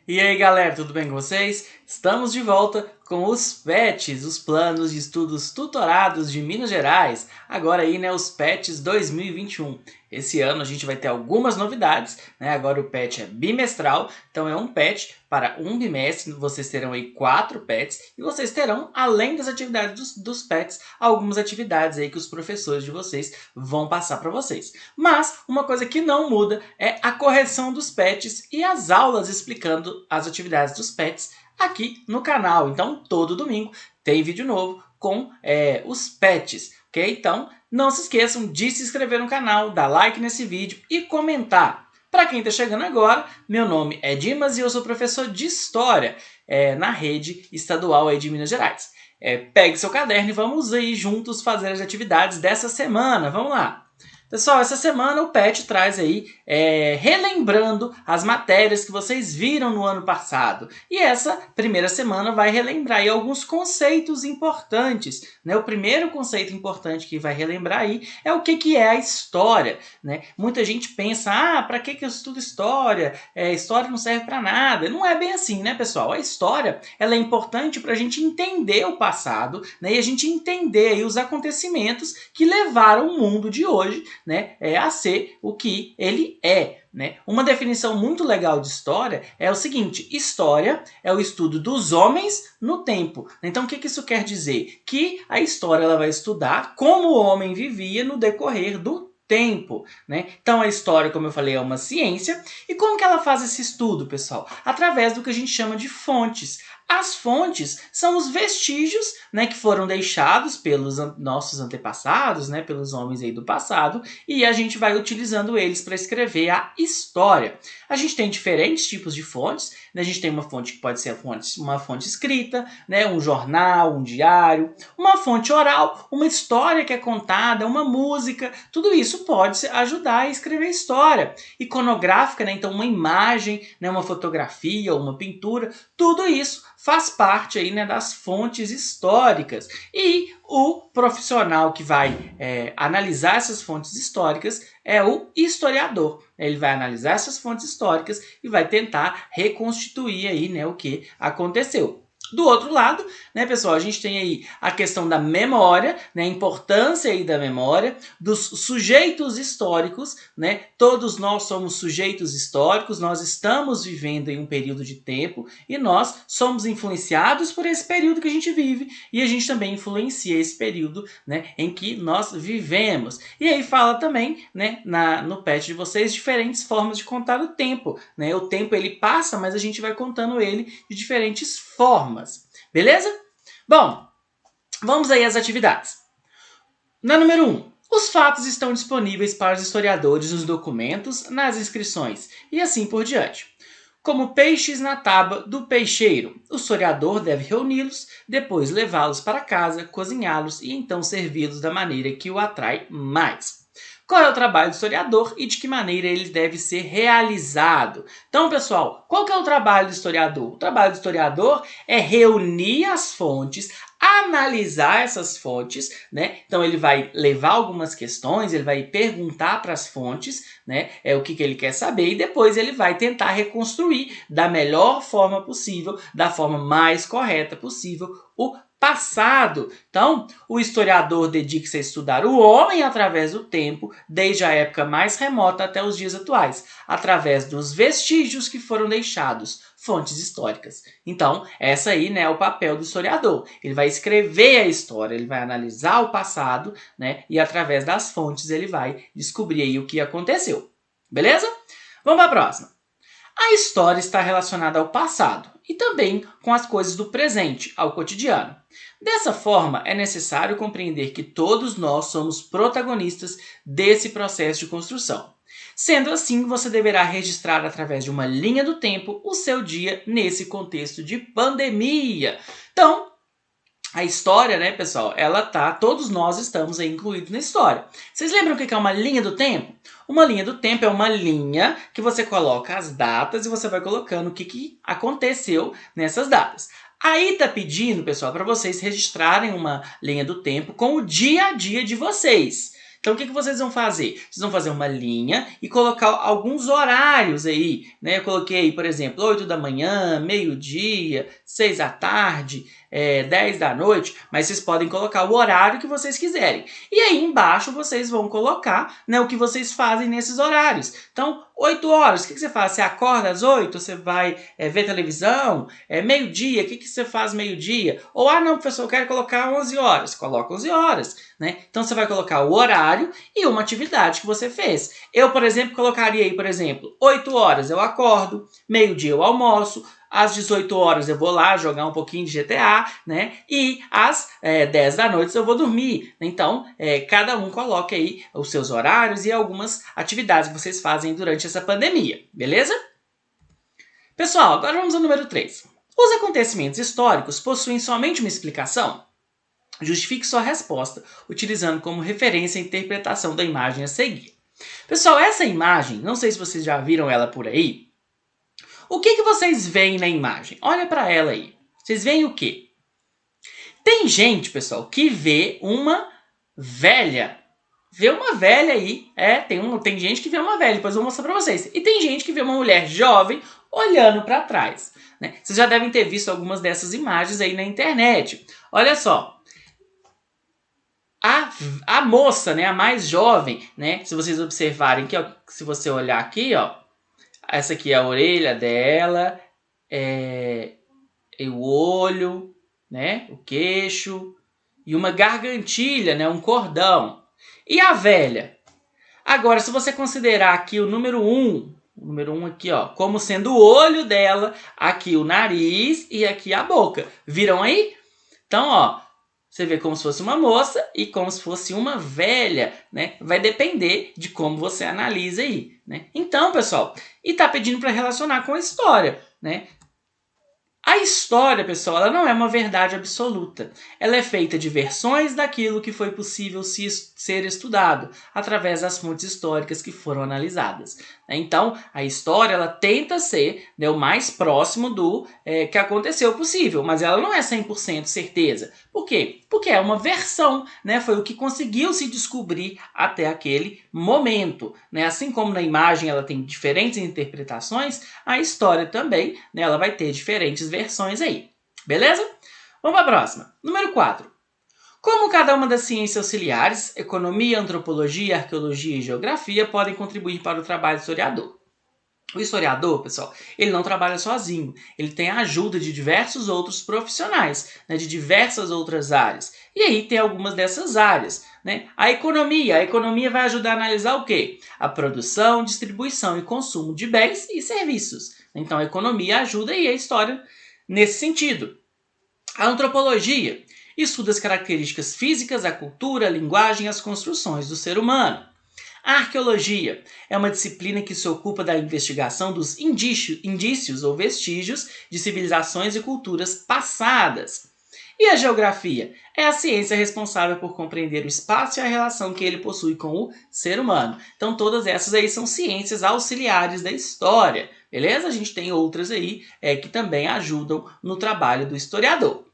E aí galera, tudo bem com vocês? Estamos de volta com os PETs, os Planos de Estudos Tutorados de Minas Gerais. Agora aí, né, os PETs 2021. Esse ano a gente vai ter algumas novidades, né? Agora o PET é bimestral, então é um PET para um bimestre. Vocês terão aí 4 PETs e vocês terão, além das atividades dos PETs, algumas atividades aí que os professores de vocês vão passar para vocês. Mas uma coisa que não muda é a correção dos PETs e as aulas explicando as atividades dos PETs aqui no canal. Então, todo domingo tem vídeo novo com os PETs, ok? Então, não se esqueçam de se inscrever no canal, dar like nesse vídeo e comentar. Para quem está chegando agora, meu nome é Dimas e eu sou professor de História na rede estadual aí de Minas Gerais. Pegue seu caderno e vamos aí juntos fazer as atividades dessa semana. Vamos lá! Pessoal, essa semana o PET traz aí relembrando as matérias que vocês viram no ano passado. E essa primeira semana vai relembrar aí alguns conceitos importantes, né? O primeiro conceito importante que vai relembrar aí é o que é a história, né? Muita gente pensa, para que eu estudo história? História não serve para nada. Não é bem assim, né, pessoal? A história ela é importante para a gente entender o passado, né? E a gente entender aí os acontecimentos que levaram o mundo de hoje, né, a ser o que ele é. Né? Uma definição muito legal de história é o seguinte: história é o estudo dos homens no tempo. Então, o que isso quer dizer? Que a história ela vai estudar como o homem vivia no decorrer do tempo, né? Então a história, como eu falei, é uma ciência. E como que ela faz esse estudo, pessoal? Através do que a gente chama de fontes. As fontes são os vestígios, né, que foram deixados pelos nossos antepassados, né, pelos homens aí do passado, e a gente vai utilizando eles para escrever a história. A gente tem diferentes tipos de fontes, né? A gente tem uma fonte que pode ser uma fonte escrita, né, um jornal, um diário, uma fonte oral, uma história que é contada, uma música, tudo isso pode ajudar a escrever história. Iconográfica, né, então uma imagem, né, uma fotografia, uma pintura, tudo isso faz parte aí, né, das fontes históricas. E o profissional que vai analisar essas fontes históricas é o historiador. Ele vai analisar essas fontes históricas e vai tentar reconstituir aí, né, o que aconteceu. Do outro lado, né, pessoal, a gente tem aí a questão da memória, né, a importância aí da memória, dos sujeitos históricos, né? Todos nós somos sujeitos históricos, nós estamos vivendo em um período de tempo e nós somos influenciados por esse período que a gente vive e a gente também influencia esse período, né, em que nós vivemos. E aí fala também, né, no PET de vocês, diferentes formas de contar o tempo, né? O tempo ele passa, mas a gente vai contando ele de diferentes formas. Beleza? Bom, vamos aí às atividades. Na número 1, os fatos estão disponíveis para os historiadores nos documentos, nas inscrições e assim por diante. Como peixes na tábua do peixeiro, o historiador deve reuni-los, depois levá-los para casa, cozinhá-los e então servi-los da maneira que o atrai mais. Qual é o trabalho do historiador e de que maneira ele deve ser realizado? Então, pessoal, qual que é o trabalho do historiador? O trabalho do historiador é reunir as fontes, analisar essas fontes, né? Então ele vai levar algumas questões, ele vai perguntar para as fontes, né? O que ele quer saber e depois ele vai tentar reconstruir da melhor forma possível, da forma mais correta possível, o passado. Então, o historiador dedica-se a estudar o homem através do tempo, desde a época mais remota até os dias atuais, através dos vestígios que foram deixados, fontes históricas. Então, essa aí, né, é o papel do historiador. Ele vai escrever a história, ele vai analisar o passado, né, e através das fontes ele vai descobrir aí o que aconteceu. Beleza? Vamos para a próxima. A história está relacionada ao passado e também com as coisas do presente, ao cotidiano. Dessa forma, é necessário compreender que todos nós somos protagonistas desse processo de construção. Sendo assim, você deverá registrar através de uma linha do tempo o seu dia nesse contexto de pandemia. Então, a história, né, pessoal, todos nós estamos aí incluídos na história. Vocês lembram o que é uma linha do tempo? Uma linha do tempo é uma linha que você coloca as datas e você vai colocando o que aconteceu nessas datas. Aí tá pedindo, pessoal, para vocês registrarem uma linha do tempo com o dia a dia de vocês. Então, o que vocês vão fazer? Vocês vão fazer uma linha e colocar alguns horários aí, né? Eu coloquei, por exemplo, 8 da manhã, meio-dia, 6 da tarde, 10 da noite, mas vocês podem colocar o horário que vocês quiserem. E aí embaixo vocês vão colocar, né, o que vocês fazem nesses horários. Então, 8 horas, o que você faz? Você acorda às 8, você vai ver televisão? Meio-dia, o que você faz meio-dia? Ou, não, professor, eu quero colocar 11 horas. Coloca 11 horas, né? Então, você vai colocar o horário e uma atividade que você fez. Eu, por exemplo, colocaria aí, por exemplo, 8 horas eu acordo, meio-dia eu almoço, às 18 horas eu vou lá jogar um pouquinho de GTA, né? E às 10 da noite eu vou dormir. Então, cada um coloca aí os seus horários e algumas atividades que vocês fazem durante essa pandemia, beleza? Pessoal, agora vamos ao número 3. Os acontecimentos históricos possuem somente uma explicação? Justifique sua resposta utilizando como referência a interpretação da imagem a seguir. Pessoal, essa imagem, não sei se vocês já viram ela por aí. O que vocês veem na imagem? Olha para ela aí. Vocês veem o quê? Tem gente, pessoal, que vê uma velha. Vê uma velha aí. Tem gente que vê uma velha, depois eu vou mostrar para vocês. E tem gente que vê uma mulher jovem olhando para trás, né? Vocês já devem ter visto algumas dessas imagens aí na internet. Olha só. A moça, né, a mais jovem, né? Se vocês observarem aqui, ó, se você olhar aqui, ó, essa aqui é a orelha dela, o olho, né, o queixo e uma gargantilha, né, um cordão. E a velha? Agora, se você considerar aqui o número 1 aqui, ó, como sendo o olho dela, aqui o nariz e aqui a boca. Viram aí? Então, ó, você vê como se fosse uma moça e como se fosse uma velha, né? Vai depender de como você analisa aí, né? Então, pessoal, e tá pedindo para relacionar com a história, né? A história, pessoal, ela não é uma verdade absoluta. Ela é feita de versões daquilo que foi possível ser estudado através das fontes históricas que foram analisadas. Então, a história ela tenta ser, né, o mais próximo do que aconteceu possível, mas ela não é 100% certeza. Por quê? Porque é uma versão, né? Foi o que conseguiu se descobrir até aquele momento, né? Assim como na imagem ela tem diferentes interpretações, a história também, né, ela vai ter diferentes versões aí. Beleza? Vamos para a próxima. Número 4. Como cada uma das ciências auxiliares, economia, antropologia, arqueologia e geografia, podem contribuir para o trabalho do historiador? O historiador, pessoal, ele não trabalha sozinho. Ele tem a ajuda de diversos outros profissionais, né, de diversas outras áreas. E aí tem algumas dessas áreas, né? A economia vai ajudar a analisar o quê? A produção, distribuição e consumo de bens e serviços. Então a economia ajuda aí a história nesse sentido. A antropologia estuda as características físicas, a cultura, a linguagem e as construções do ser humano. A arqueologia é uma disciplina que se ocupa da investigação dos indícios ou vestígios de civilizações e culturas passadas. E a geografia é a ciência responsável por compreender o espaço e a relação que ele possui com o ser humano. Então todas essas aí são ciências auxiliares da história, beleza? A gente tem outras aí que também ajudam no trabalho do historiador.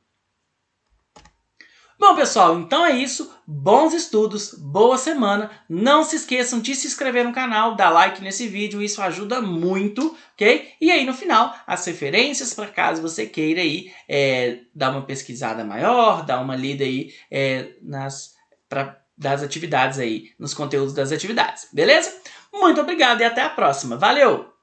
Bom, pessoal, então é isso. Bons estudos, boa semana. Não se esqueçam de se inscrever no canal, dar like nesse vídeo, isso ajuda muito, ok? E aí no final, as referências para caso você queira aí dar uma pesquisada maior, dar uma lida aí das atividades aí, nos conteúdos das atividades, beleza? Muito obrigado e até a próxima. Valeu!